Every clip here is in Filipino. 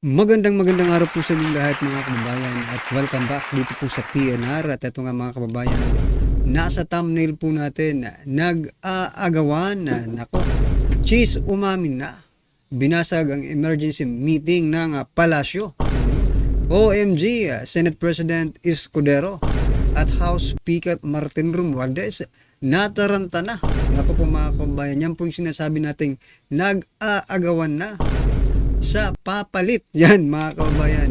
Magandang araw po sa inyong lahat mga kababayan at welcome back dito po sa PNR. At ito nga mga kababayan, nasa thumbnail po natin, nag-aagawan na nako, cheese umamin na, binasag ang emergency meeting ng Palasyo. OMG, Senate President Escudero at House Speaker Martin Romualdez nataranta na. Nako po mga kababayan, yan po yung sinasabi nating nag-aagawan na sa papalit. Yan mga kababayan,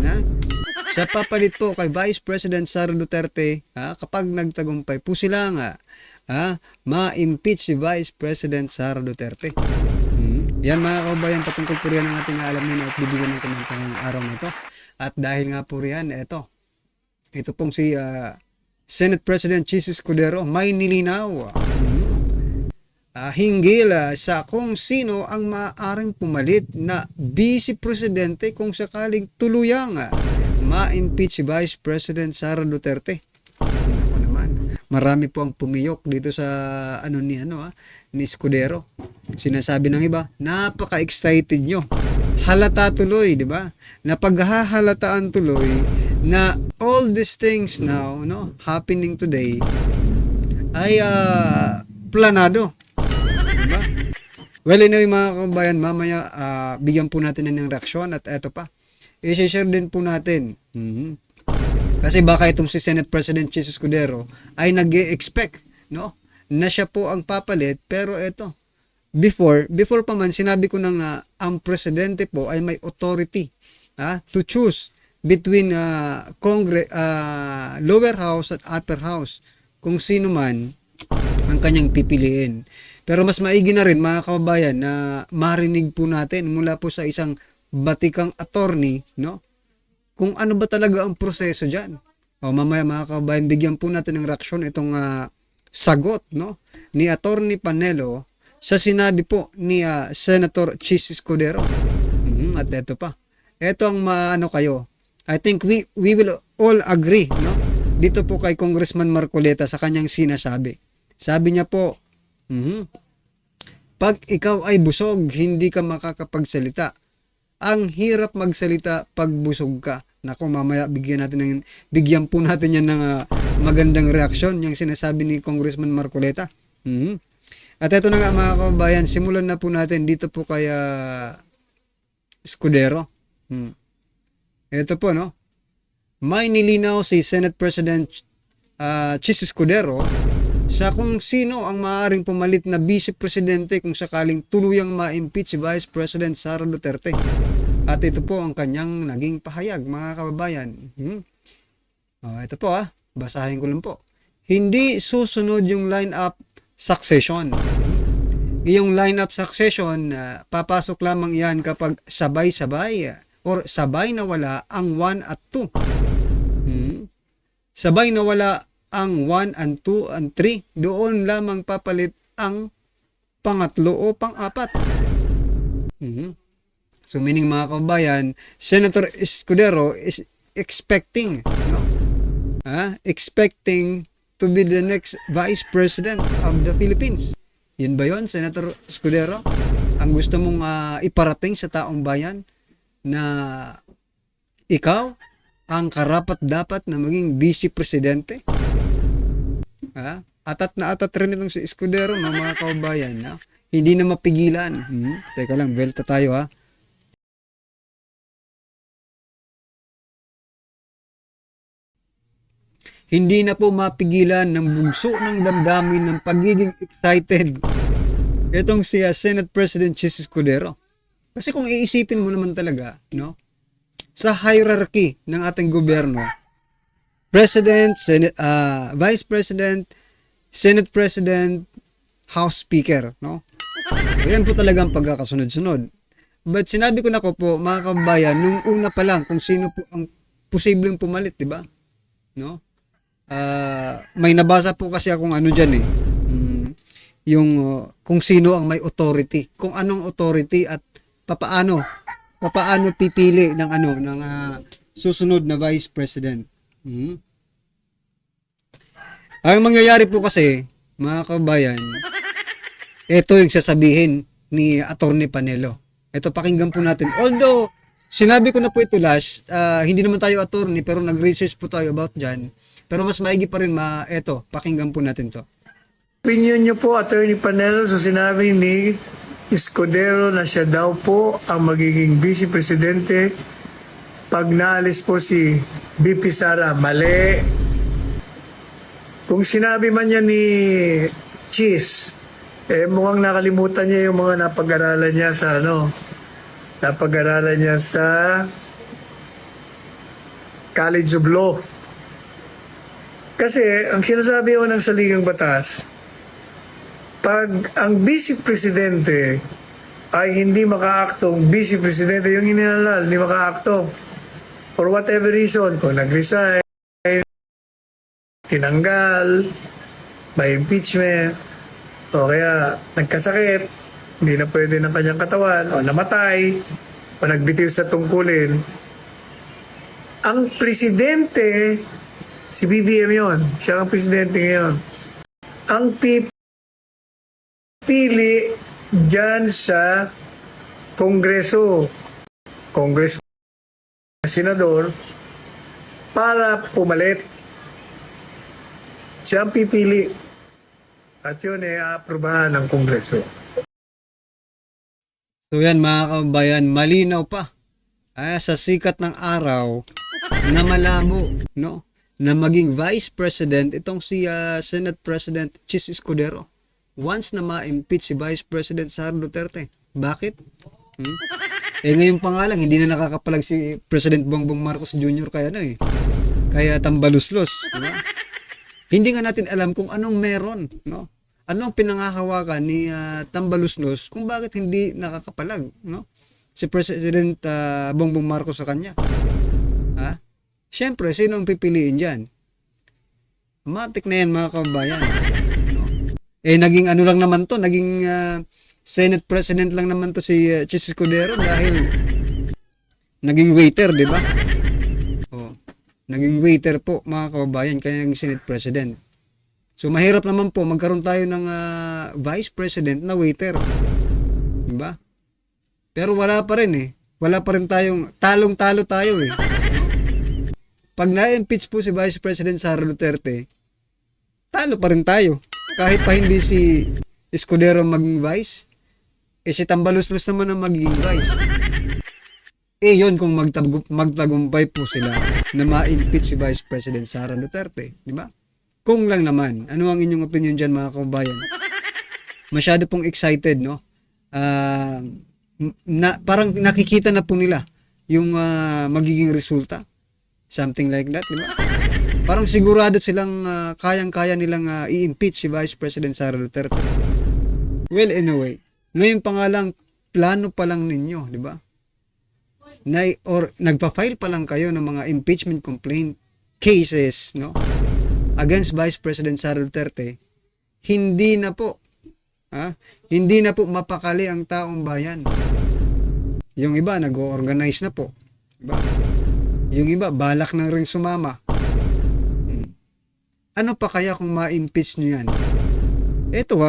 sa papalit po kay Vice President Sara Duterte, kapag nagtagumpay po sila ma-impeach si Vice President Sara Duterte. Yan mga kababayan, patungkol po riyan ang ating alamin at bibigyan ng komento ng araw na ito. At dahil nga po riyan, ito pong si Senate President Chis Escudero may nilinaw hinggil sa kung sino ang maaaring pumalit na Vice Presidente kung sakaling tuluyang ma-impeach si Vice President Sara Duterte. Ako naman, marami po ang pumiyok dito sa ni Escudero. Sinasabi ng iba, napaka-excited nyo. Halata tuloy, di ba? Napaghahalataan tuloy na all these things now, happening today ay planado. Diba? Well, anyway mga kababayan, mamaya bigyan po natin ng reaksyon at eto pa. I-share din po natin. Kasi baka itong si Senate President Chis Escudero ay nag-expect, na siya po ang papalit, pero eto, before pa man sinabi ko nang na ang presidente po ay may authority to choose between lower house at upper house kung sino man ang kanyang pipiliin. Pero mas maigi na rin mga kababayan na marinig po natin mula po sa isang batikang attorney, kung ano ba talaga ang proseso diyan. Mamaya mga kababayan, bigyan po natin ng reaksyon itong sagot, ni Attorney Panelo sa sinabi po ni Senator Chis Escudero. At ito pa. Ito ang kayo. I think we will all agree, dito po kay Congressman Marcoleta sa kanyang sinasabi. Sabi niya po, pag ikaw ay busog, hindi ka makakapagsalita. Ang hirap magsalita pag busog ka. Nako, mamaya bigyan po natin yan ng magandang reaksyon, yung sinasabi ni Congressman Marcoleta. At ito na nga mga kababayan, simulan na po natin dito po kay Escudero. Ito po, may nilinaw si Senate President Chis Escudero sa kung sino ang maaaring pumalit na Vice Presidente kung sakaling tuluyang ma-impeach si Vice President Sara Duterte. At ito po ang kanyang naging pahayag mga kababayan. Ito po basahin ko lang po. Hindi susunod yung line-up succession. Yung line-up succession, papasok lamang yan kapag sabay-sabay or sabay na wala ang 1 at 2. Sabay na wala ang 1 and 2 and 3, doon lamang papalit ang pangatlo o pang-apat. So meaning mga kababayan, Senator Escudero is expecting, expecting to be the next Vice President of the Philippines. Yun ba yun, Senator Escudero? Ang gusto mong iparating sa taong bayan na ikaw ang karapat-dapat na maging Vice Presidente? Atat na atat rin itong si Escudero, mga kababayan, hindi na mapigilan. Teka lang, belta tayo Hindi na po mapigilan ng bugso ng damdamin ng pagiging excited itong si Senate President Chis Escudero. Kasi kung iisipin mo naman talaga, sa hierarchy ng ating gobyerno, President, Vice President, Senate President, House Speaker, Ayan po talaga ang pagkakasunod-sunod. But sinabi ko na po, mga kababayan, nung una pa lang kung sino po ang posibleng pumalit, di ba? May nabasa po kasi akong diyan yung kung sino ang may authority, kung anong authority at papaano pipili ng susunod na Vice President. Ang mangyayari po kasi, mga kababayan, ito yung sasabihin ni Attorney Panelo. Ito, pakinggan po natin. Although, Sinabi ko na po ito last, hindi naman tayo attorney pero nag-research po tayo about dyan. Pero mas maigi pa rin eto, pakinggan po natin to. Opinion niyo po, Attorney Panelo, sa sinabi ni Escudero na siya daw po ang magiging Vice Presidente pag naalis po si BP Sara. Mali. Kung sinabi man niya ni Cheese, mukhang nakalimutan niya yung mga napag-aralan niya sa napag-aralan niya sa College of Law. Kasi ang sinasabi ko ng saligang batas, pag ang Vice Presidente ay hindi makaaktong Vice Presidente, yung inilal, hindi makaaktong for whatever reason, kung nag-resign, tinanggal, by impeachment, o kaya nagkasakit, hindi na pwede ng kanyang katawan, o namatay, o nagbitiw sa tungkulin, ang presidente, si BBM yon, siya ang presidente ngayon, ang pili dyan sa Kongreso, senador, para pumalit. Siya ang pipili. At yun aaprubahan ng Kongreso. So yan mga kabayan, malinaw pa. Sa sikat ng araw na malabo, no? Na maging Vice President itong si Senate President Chis Escudero. Once na ma-impeach si Vice President Sara Duterte. Bakit? Ngayon pa nga lang, hindi na nakakapalag si President Bongbong Marcos Jr. Kaya tambaluslos. Diba? Hindi nga natin alam kung anong meron. No? Anong pinangahawakan ni tambaluslos kung bakit hindi nakakapalag. No? Si President Bongbong Marcos sa kanya. Siyempre, sino ang pipiliin dyan? Matik na yan mga kabayan. Naging ano lang naman to, naging Senate President lang naman to si Chis Escudero dahil naging waiter, di ba? Naging waiter po mga kababayan, kaya yung Senate President. So mahirap naman po magkaroon tayo ng Vice President na waiter. Di ba? Pero wala pa rin Wala pa rin tayong, talong-talo tayo Pag na-impeach po si Vice President Sara Duterte, talo pa rin tayo. Kahit pa hindi si Escudero maging vice, si Tambaluslos naman ang magiging vice. Yun kung magtagumpay po sila na ma-impeach si Vice President Sara Duterte. Di ba? Kung lang naman, ano ang inyong opinion dyan mga kababayan? Masyado pong excited, no? Parang nakikita na po nila yung magiging resulta. Something like that, di ba? Parang sigurado silang kayang-kaya nilang i-impeach si Vice President Sara Duterte. Well, anyway, ngayon pa nga lang, plano pa lang ninyo, di ba? Nagpa-file pa lang kayo ng mga impeachment complaint cases, no? Against Vice President Sara Duterte, hindi na po mapakali ang taong bayan. Yung iba, nag-organize na po. Diba? Yung iba, balak na rin sumama. Ano pa kaya kung ma-impeach nyo yan? Eto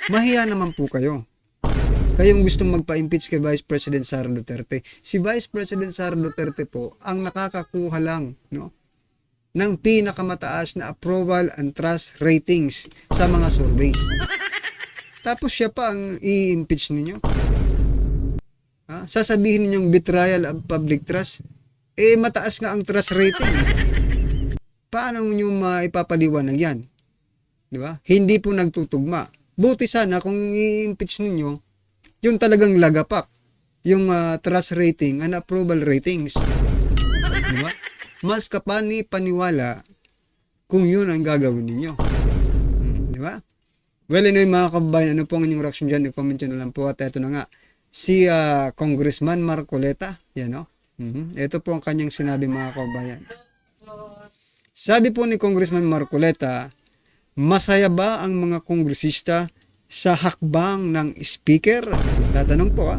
mahiya naman po kayo. Kayong gustong magpa-impeach kay Vice President Sara Duterte. Si Vice President Sara Duterte po ang nakakakuha lang, no, ng pinakamataas na approval and trust ratings sa mga surveys. Tapos siya pa ang i-impeach ninyo. Sasabihin ninyong betrayal of public trust. Mataas nga ang trust rating. Paano nyo maipapaliwanag yan? Di ba? Hindi po nagtutugma. Buti sana kung i-impeach ninyo, yung talagang lagapak, yung trust rating and approval ratings. Di ba? Mas paniwala kung yun ang gagawin ninyo. Di ba? Well, anyway mga kababayan, ano po ang inyong reaction dyan? I-comment nyo na lang po. At ito na nga, si Congressman Marcoleta, yan o. Ito po ang kanyang sinabi mga kababayan. Sabi po ni Congressman Marcoleta, masaya ba ang mga kongresista sa hakbang ng speaker? Tatanong po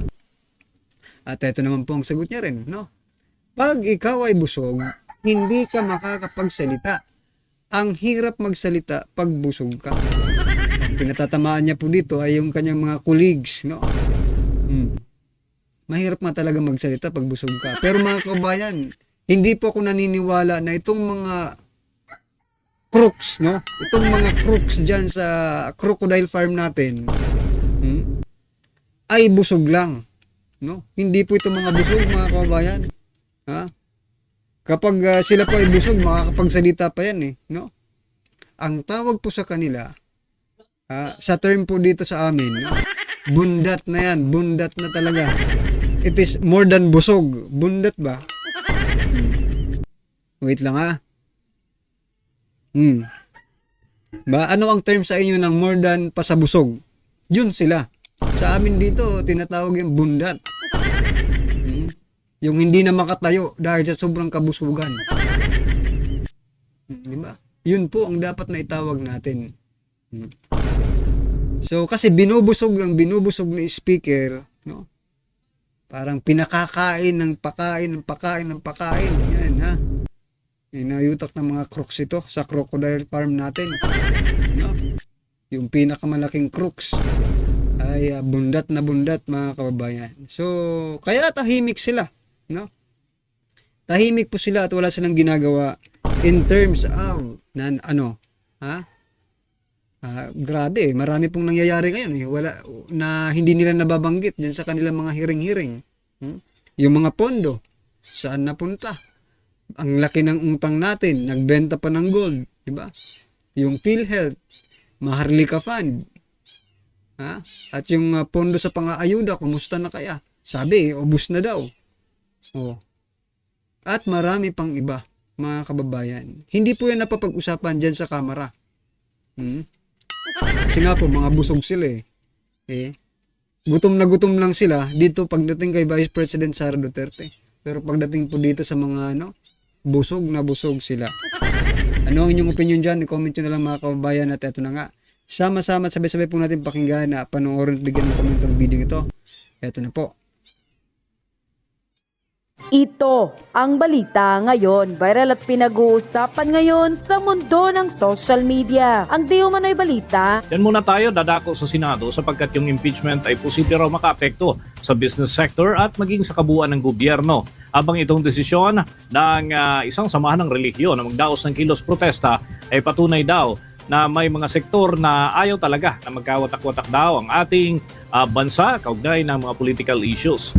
At ito naman po ang sagot niya rin, no? Pag ikaw ay busog, hindi ka makakapagsalita. Ang hirap magsalita pag busog ka. Ang pinatatamaan niya po dito ay yung kanyang mga colleagues, no? mahirap nga talaga magsalita pag busog ka. Pero mga kabayan, hindi po ako naniniwala na itong mga crooks, no? Itong mga crooks dyan sa crocodile farm natin, ay busog lang, no? Hindi po ito mga busog, mga kabayan. Ha? Kapag sila po ay busog, makakapagsalita pa yan, no? Ang tawag po sa kanila, sa term po dito sa amin, no? Bundat na yan, bundat na talaga. It is more than busog. Bundat ba? Wait lang Ba, ano ang term sa inyo ng more than pasabusog? Yun sila. Sa amin dito, tinatawag yung bundat. Yung hindi na makatayo dahil sa sobrang kabusugan. Di ba? Yun po ang dapat na itawag natin. So, kasi binubusog ni speaker, no? Parang pinakakain ng pakain. Yan, ha? Inayutak ng mga crooks ito sa crocodile farm natin. No? Yung pinakamalaking crooks ay bundat na bundat, mga kababayan. So, kaya tahimik sila, no? Tahimik po sila at wala silang ginagawa in terms of grabe, marami pong nangyayari ngayon wala na hindi nila nababanggit diyan sa kanilang mga hiring-hiring. Yung mga pondo, saan napunta? Ang laki ng utang natin, nagbenta pa ng gold, di ba? Yung PhilHealth, Maharlika Fund, at yung pondo sa pang-aayuda, kumusta na kaya? Sabi, ubus na daw. At marami pang iba, mga kababayan. Hindi po yan napapag-usapan dyan sa kamera. Kasi nga po, mga busog sila gutom na gutom lang sila dito pagdating kay Vice President Sara Duterte. Pero pagdating po dito sa mga busog na busog sila. Ano ang inyong opinion dyan? I-comment nyo na lang, mga kababayan. At eto na nga, sama-sama at sabay-sabay po natin pakinggan na panoorin at bigyan ng comment ang video ito. Eto na po. Ito ang balita ngayon. Viral at pinag-uusapan ngayon sa mundo ng social media. Ang di umano'y balita. Yan muna tayo, dadako sa Senado sapagkat yung impeachment ay posible raw makaapekto sa business sector at maging sa kabuuan ng gobyerno. Habang itong desisyon ng isang samahan ng relihiyon na magdaos ng kilos protesta ay patunay daw na may mga sektor na ayaw talaga na magkawatak-watak daw ang ating bansa kaugnay ng mga political issues.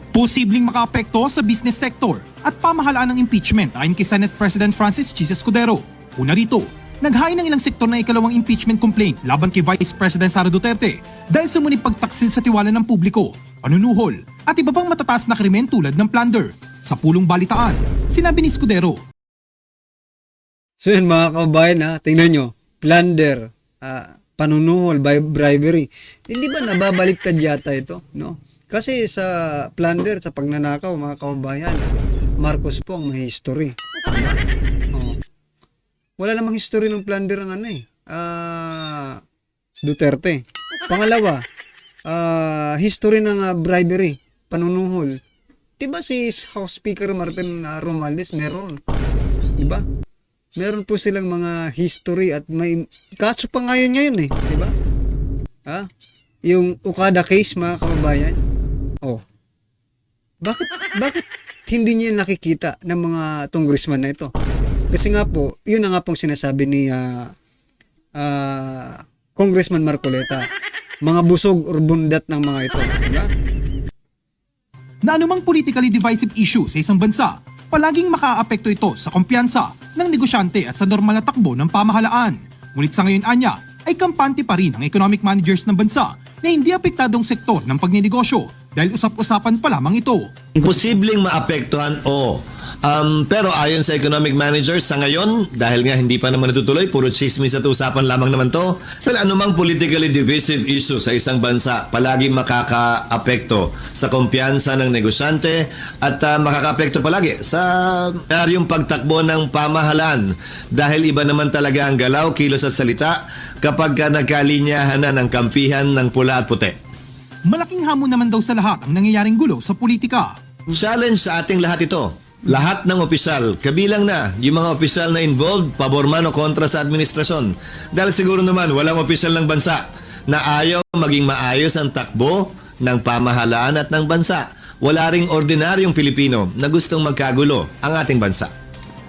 Posibleng makaapekto sa business sector at pamahalaan ng impeachment ayon kay Senate President Francis Chis Escudero. Una rito, naghain ng ilang sektor na ikalawang impeachment complaint laban kay Vice President Sara Duterte dahil sa munib pagtaksil sa tiwala ng publiko, panunuhol at iba pang matataas na krimen tulad ng plunder. Sa pulong balitaan, sinabi ni Escudero. So yun, mga kababayan, tingnan nyo, plunder, panunuhol, bribery. Hindi ba nababaliktad yata ito, no? Kasi sa plunder, sa pagnanakaw, mga kababayan, Marcos po ang may history. Wala namang history ng plunder ang Duterte. Pangalawa, history ng bribery, panunuhol. Diba si House Speaker Martin Romualdez meron? Diba? Meron po silang mga history at may kaso pa ngayon diba? Yung Okada case, mga kababayan. Bakit hindi niya nakikita ng mga congressman na ito? Kasi nga po, yun na nga pong sinasabi ni Congressman Marcoleta. Mga busog or bundat ng mga ito, diba? Na anumang politically divisive issue sa isang bansa, palaging makaapekto ito sa kumpiyansa ng negosyante at sa normal na takbo ng pamahalaan. Ngunit sa ngayon anya, ay kampante pa rin ang economic managers ng bansa na hindi apektadong sektor ng pagninegosyo dahil usap-usapan pa lamang ito. Posibleng maapektuhan, pero ayon sa economic managers sa ngayon, dahil nga hindi pa naman natutuloy, puro chismis at usapan lamang naman to, sa anumang politically divisive issue sa isang bansa, palagi makakaapekto sa kumpiyansa ng negosyante at makakaapekto palagi sa yung pagtakbo ng pamahalaan dahil iba naman talaga ang galaw, kilos at salita kapag nagkalinyahan na ng kampihan ng pula at puti. Malaking hamon naman daw sa lahat ang nangyayaring gulo sa politika. Challenge sa ating lahat ito. Lahat ng opisyal, kabilang na yung mga opisyal na involved, pabor man o kontra sa administrasyon. Dahil siguro naman walang opisyal ng bansa na ayaw maging maayos ang takbo ng pamahalaan at ng bansa. Wala ring ordinaryong Pilipino na gustong magkagulo ang ating bansa.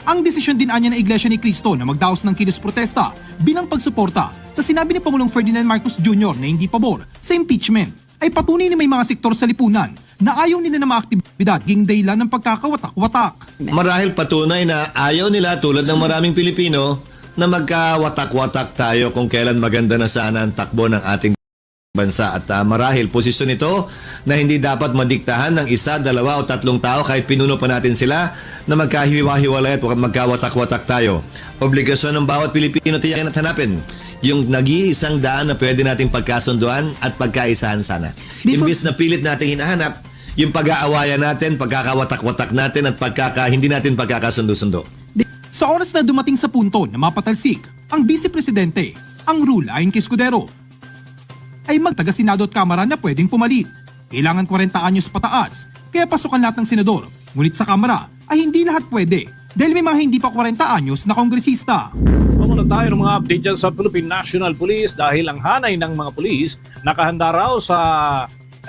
Ang desisyon din anya ng Iglesia ni Cristo na magdaos ng kilos protesta bilang pagsuporta sa sinabi ni Pangulong Ferdinand Marcos Jr. na hindi pabor sa impeachment ay patunay na may mga sektor sa lipunan na ayaw nila na mga aktibidad ging dahilan ng pagkakawatak-watak. Marahil patunay na ayaw nila tulad ng maraming Pilipino na magkawatak-watak tayo kung kailan maganda na sana ang takbo ng ating bansa. At marahil posisyon ito na hindi dapat madiktahan ng isa, dalawa o tatlong tao kahit pinuno pa natin sila na magkahiwa-hiwalay at magkawatak-watak tayo. Obligasyon ng bawat Pilipino tiyakin at hanapin yung nag-iisang daan na pwede nating pagkasunduan at pagkaisahan sana. Imbis na pilit nating hinahanap yung pag-aawayan natin, pagkakawatak-watak natin at hindi natin pagkakasundo-sundo. Sa oras na dumating sa punto na mapatalsik ang Vice Presidente, ang rule ayon kay Escudero ay magtaga-Senado at Kamara na pwedeng pumalit. Kailangan 40 anyos pataas, kaya pasukan lahat ng senador. Ngunit sa Kamara ay hindi lahat pwede dahil may mga hindi pa 40 anyos na kongresista. Pamunod tayo ng mga update dyan sa Philippine National Police dahil ang hanay ng mga pulis nakahanda raw sa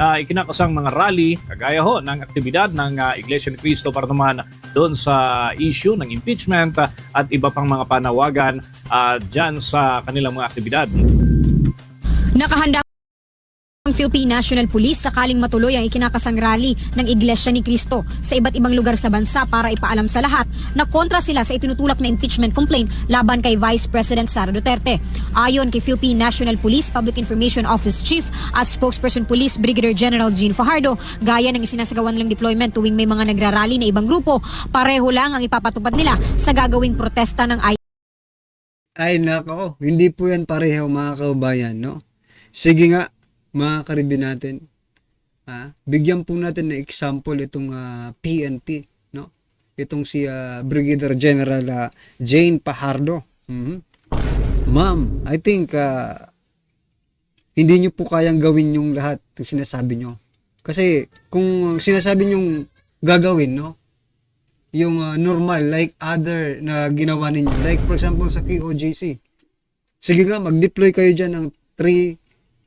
ikinakasang mga rally, kagaya ho ng aktibidad ng Iglesia ni Cristo para naman doon sa issue ng impeachment at iba pang mga panawagan dyan sa kanilang mga aktibidad. Nakahanda ang Philippine National Police sakaling matuloy ang ikinakasang rally ng Iglesia ni Cristo sa iba't ibang lugar sa bansa para ipaalam sa lahat na kontra sila sa itinutulak na impeachment complaint laban kay Vice President Sara Duterte. Ayon kay Philippine National Police Public Information Office Chief at Spokesperson Police Brigadier General Jean Fajardo, gaya ng isinasagawan nilang deployment tuwing may mga nagrarally na ibang grupo, pareho lang ang ipapatupad nila sa gagawing protesta ng Ay nako, hindi po yan pareho mga kababayan, no? Sige nga, mga karibin natin, bigyan po natin ng example itong PNP, no? Itong si Brigadier General Jane Fajardo. Ma'am, I think hindi nyo po kayang gawin yung lahat ng sinasabi nyo. Kasi kung sinasabi nyo gagawin, no? Yung normal, like other na ginawa ninyo. Like for example sa KOJC. Sige nga, mag-deploy kayo dyan ng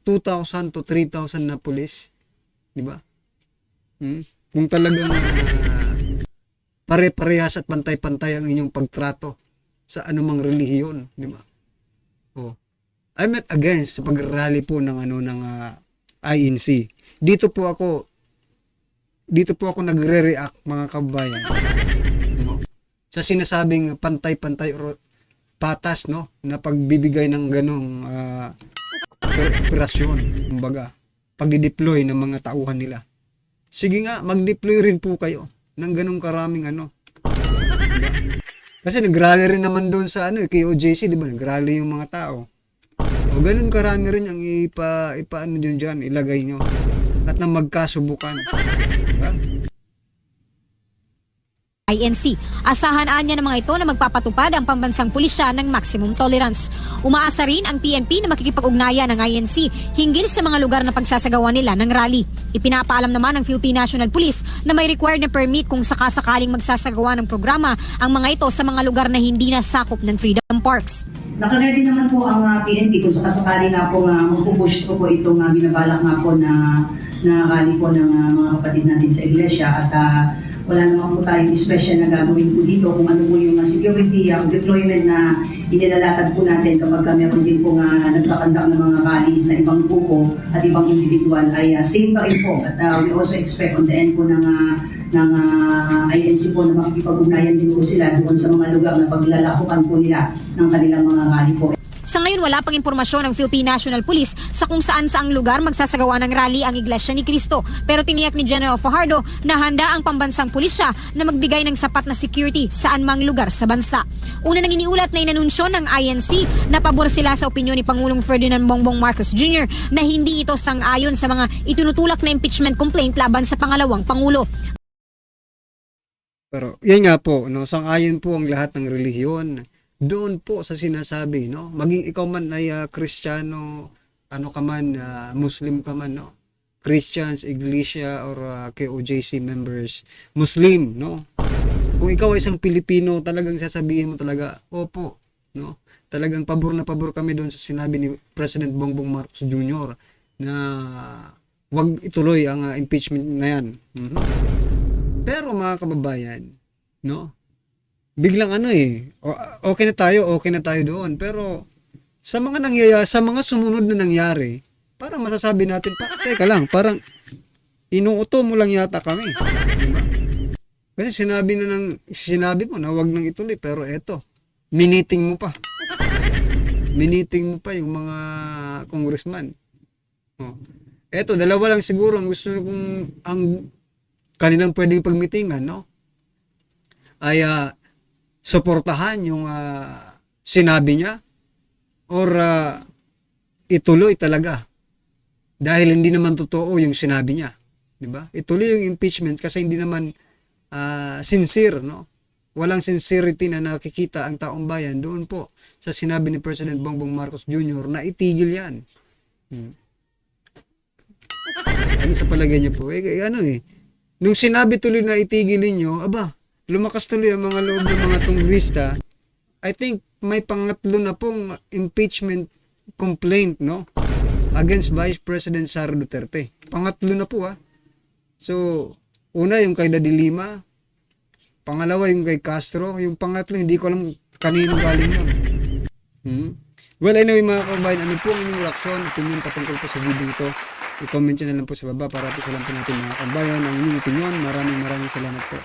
2,000 to 3,000 na pulis. Di ba? Kung talagang pare-parehas at pantay-pantay ang inyong pagtrato sa anumang relihiyon. Di ba? Oh. I'm not against sa pag-rally po ng INC. Dito po ako nagre-react mga kababayan. No? Sa sinasabing pantay-pantay or patas, no, na pagbibigay ng ganong operasyon, kumbaga, pag-deploy ng mga tauhan nila. Sige nga, mag-deploy rin po kayo ng ganong karaming Diba? Kasi nag-rally rin naman doon sa KOJC, di ba? Nag-rally yung mga tao. O ganon karami rin ang ipaano dyan, ilagay nyo. At na magkasubukan. Diba? INC. Asahan niya ng mga ito na magpapatupad ang pambansang pulisya ng maximum tolerance. Umaasa rin ang PNP na makikipag-ugnayan ng INC hinggil sa mga lugar na pagsasagawa nila ng rally. Ipinapaalam naman ng Philippine National Police na may required na permit kung sakasakaling magsasagawa ng programa ang mga ito sa mga lugar na hindi nasakop ng Freedom Parks. Nakaready naman po ang PNP kung sakasakali nga po magpupush ko po itong binabalak nga po na rally po ng mga kapatid natin sa iglesia at wala naman po tayong special na gagawin po dito kung ano po yung security, ang deployment na inilalakad po natin kapag meron din po nagkakandak ng mga rally sa ibang grupo at ibang individual ay same pa rin po. At we also expect on the end po ng INC po na makikipag-ugnayan din po sila doon sa mga lugar na paglalahukan po nila ng kanilang mga rally po. Sa ngayon, wala pang impormasyon ng Philippine National Police sa kung saan saang lugar magsasagawa ng rally ang Iglesia ni Cristo. Pero tiniyak ni General Fajardo na handa ang pambansang pulisya na magbigay ng sapat na security saan mang lugar sa bansa. Una nang iniulat na inanunsyo ng INC na pabor sila sa opinyon ni Pangulong Ferdinand Bongbong Marcos Jr. na hindi ito sang-ayon sa mga itinutulak na impeachment complaint laban sa pangalawang Pangulo. Pero yan nga po, no, sang-ayon po ang lahat ng relihiyon. Doon po sa sinasabi, no, maging ikaw man ay Kristiyano, ka man, Muslim ka man, no, Christians, Iglesia, or KOJC members, Muslim, no. Kung ikaw ay isang Pilipino, talagang sasabihin mo talaga, opo, no, talagang pabor na pabor kami doon sa sinabi ni President Bongbong Marcos Jr. na wag ituloy ang impeachment na yan. Mhm. Pero mga kababayan, no? Biglang okay na tayo doon. Pero sa mga sa mga sumunod na nangyari, parang masasabi natin, teka lang, parang inuuto mo lang yata kami. Diba? Kasi sinabi mo na wag nang ituloy, pero eto, miniting mo pa. Miniting mo pa yung mga congressman. Oh. Eto, dalawa lang siguro ang gusto kong ang kanilang pwedeng pagmitingan, no? Ay suportahan yung sinabi niya or ituloy talaga dahil hindi naman totoo yung sinabi niya, di ba? Ituloy yung impeachment kasi hindi naman sincere, no? Walang sincerity na nakikita ang taong bayan doon po sa sinabi ni President Bongbong Marcos Jr. na itigil yan. Ano sa palagay niyo po? Nung sinabi tuloy na itigil ninyo, lumakas tuloy ang mga loob ng mga kongrista. I think may pangatlo na pong impeachment complaint, no? Against Vice President Sara Duterte. Pangatlo na po, So, una yung kay Daddy Lima, pangalawa yung kay Castro, yung pangatlo hindi ko alam kanino galing yun. Well, anyway mga kababayan, ano po ang inyong reaksyon, opinion patungkol po sa video ito? I-comment nyo na lang po sa baba para at isa lang po natin mga kababayan ang inyong opinion. Maraming salamat po.